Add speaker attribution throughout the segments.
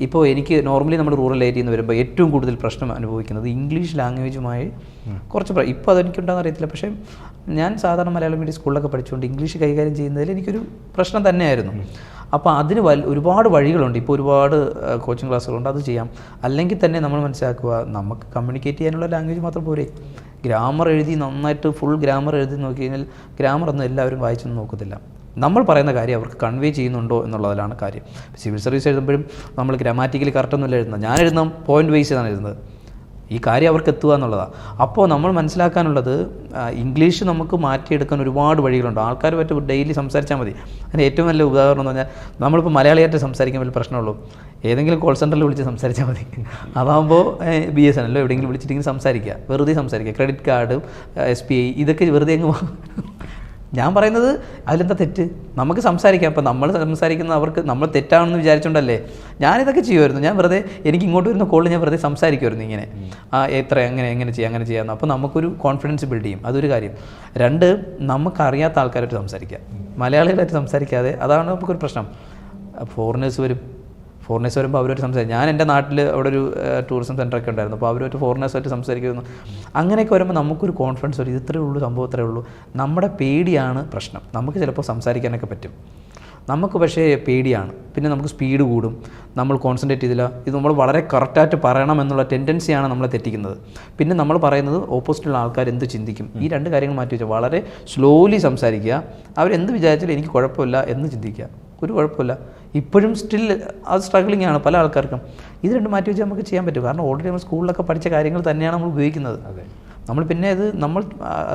Speaker 1: ഇപ്പോൾ എനിക്ക് നോർമലി നമ്മൾ റൂറൽ ഏരിയയിൽ നിന്ന് വരുമ്പോൾ ഏറ്റവും കൂടുതൽ പ്രശ്നം അനുഭവിക്കുന്നത് ഇംഗ്ലീഷ് ലാംഗ്വേജുമായി കുറച്ച് ഇപ്പോൾ അതെനിക്കുണ്ടാകുന്ന അറിയത്തില്ല. പക്ഷേ ഞാൻ സാധാരണ മലയാളം മീഡിയം സ്കൂളിലൊക്കെ പഠിച്ചുകൊണ്ട് ഇംഗ്ലീഷ് കൈകാര്യം ചെയ്യുന്നതിൽ എനിക്കൊരു പ്രശ്നം തന്നെയായിരുന്നു. അപ്പോൾ അതിന് ഒരുപാട് വഴികളുണ്ട്. ഇപ്പോൾ ഒരുപാട് കോച്ചിങ് ക്ലാസ്സുകളുണ്ട്, അത് ചെയ്യാം. അല്ലെങ്കിൽ തന്നെ നമ്മൾ മനസ്സിലാക്കുക, നമുക്ക് കമ്മ്യൂണിക്കേറ്റ് ചെയ്യാനുള്ള ലാംഗ്വേജ് മാത്രം പോരെ. ഗ്രാമർ എഴുതി നന്നായിട്ട് ഫുൾ ഗ്രാമർ എഴുതി നോക്കി കഴിഞ്ഞാൽ ഗ്രാമറൊന്നും എല്ലാവരും വായിച്ചൊന്നും നോക്കത്തില്ല. നമ്മൾ പറയുന്ന കാര്യം അവർക്ക് കൺവേ ചെയ്യുന്നുണ്ടോ എന്നുള്ളതിലാണ് കാര്യം. സിവിൽ സർവീസ് എഴുതുമ്പോഴും നമ്മൾ ഗ്രാമാറ്റിക്കലി കറക്റ്റൊന്നുമില്ല എഴുതുന്നത്. ഞാൻ എഴുതുന്ന പോയിൻ്റ് വൈസാണ് എഴുതുന്നത്. ഈ കാര്യം അവർക്ക് എത്തുക എന്നുള്ളതാണ്. അപ്പോൾ നമ്മൾ മനസ്സിലാക്കാനുള്ളത്, ഇംഗ്ലീഷ് നമുക്ക് മാറ്റിയെടുക്കാൻ ഒരുപാട് വഴികളുണ്ട്. ആൾക്കാർ പറ്റും ഡെയിലി സംസാരിച്ചാൽ മതി. അതിന് ഏറ്റവും നല്ല ഉദാഹരണം എന്ന് പറഞ്ഞാൽ, നമ്മളിപ്പോൾ മലയാളിയായിട്ട് സംസാരിക്കാൻ വലിയ പ്രശ്നമുള്ളൂ. ഏതെങ്കിലും കോൾ സെൻറ്ററിൽ വിളിച്ച് സംസാരിച്ചാൽ മതി. അതാകുമ്പോൾ BSNL എവിടെയെങ്കിലും വിളിച്ചിട്ടെങ്കിലും സംസാരിക്കുക, വെറുതെ സംസാരിക്കുക. ക്രെഡിറ്റ് കാർഡ്, SBI ഇതൊക്കെ വെറുതെ അങ്ങ് ഞാൻ പറയുന്നത് അതിലെന്താ തെറ്റ്? നമുക്ക് സംസാരിക്കാം. അപ്പോൾ നമ്മൾ സംസാരിക്കുന്നത് അവർക്ക് നമ്മൾ തെറ്റാണെന്ന് വിചാരിച്ചുകൊണ്ടല്ലേ. ഞാനിതൊക്കെ ചെയ്യുമായിരുന്നു. ഞാൻ വെറുതെ എനിക്ക് ഇങ്ങോട്ട് വരുന്ന കോളിൽ ഞാൻ വെറുതെ സംസാരിക്കുമായിരുന്നു ഇങ്ങനെ, എങ്ങനെ ചെയ്യാമെന്ന്. അപ്പോൾ നമുക്കൊരു കോൺഫിഡൻസ് ബിൽഡ് ചെയ്യും. അതൊരു കാര്യം. 2, നമുക്കറിയാത്ത ആൾക്കാരായിട്ട് സംസാരിക്കുക. മലയാളികളായിട്ട് സംസാരിക്കാതെ, അതാണ് നമുക്കൊരു പ്രശ്നം. ഫോറിനേഴ്സ് വരുമ്പോൾ അവരുമായിട്ട് സംസാരിക്കും. ഞാൻ എൻ്റെ നാട്ടിൽ അവിടെ ഒരു ടൂറിസം സെൻ്ററൊക്കെ ഉണ്ടായിരുന്നു. അപ്പോൾ അവരുമായിട്ട് ഫോറിനേഴ്സായിട്ട് സംസാരിക്കുന്നു. അങ്ങനെയൊക്കെ വരുമ്പോൾ നമുക്കൊരു കോൺഫിഡൻസ് വരും. ഇത്രയേ ഉള്ളൂ, സംഭവം ഇത്രയേ ഉള്ളൂ. നമ്മുടെ പേടിയാണ് പ്രശ്നം. നമുക്ക് ചിലപ്പോൾ സംസാരിക്കാനൊക്കെ പറ്റും, നമുക്ക് പക്ഷേ പേടിയാണ്. പിന്നെ നമുക്ക് സ്പീഡ് കൂടും, നമ്മൾ കോൺസെൻട്രേറ്റ് ചെയ്തില്ല. ഇത് നമ്മൾ വളരെ കറക്റ്റായിട്ട് പറയണം എന്നുള്ള ടെൻഡൻസിയാണ് നമ്മളെ തെറ്റിക്കുന്നത്. പിന്നെ നമ്മൾ പറയുന്നത് ഓപ്പോസിറ്റുള്ള ആൾക്കാർ എന്ത് ചിന്തിക്കും. ഈ 2 കാര്യങ്ങൾ മാറ്റി വെച്ചാൽ വളരെ സ്ലോലി സംസാരിക്കുക. അവരെന്ത് വിചാരിച്ചാലും എനിക്ക് കുഴപ്പമില്ല എന്ന് ചിന്തിക്കുക. ഒരു കുഴപ്പമില്ല. ഇപ്പോഴും സ്റ്റിൽ അത് സ്ട്രഗ്ലിംഗ് ആണ് പല ആൾക്കാർക്കും. ഇത് 2 മാറ്റി വെച്ചാൽ നമുക്ക് ചെയ്യാൻ പറ്റും. കാരണം ഓൾറെഡി നമ്മൾ സ്കൂളിലൊക്കെ പഠിച്ച കാര്യങ്ങൾ തന്നെയാണ് നമ്മൾ ഉപയോഗിക്കുന്നത്. നമ്മൾ പിന്നെ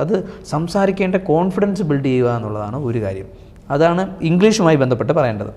Speaker 1: അത് സംസാരിക്കേണ്ട കോൺഫിഡൻസ് ബിൽഡ് ചെയ്യുക എന്നുള്ളതാണ് ഒരു കാര്യം. അതാണ് ഇംഗ്ലീഷുമായി ബന്ധപ്പെട്ട് പറയേണ്ടത്.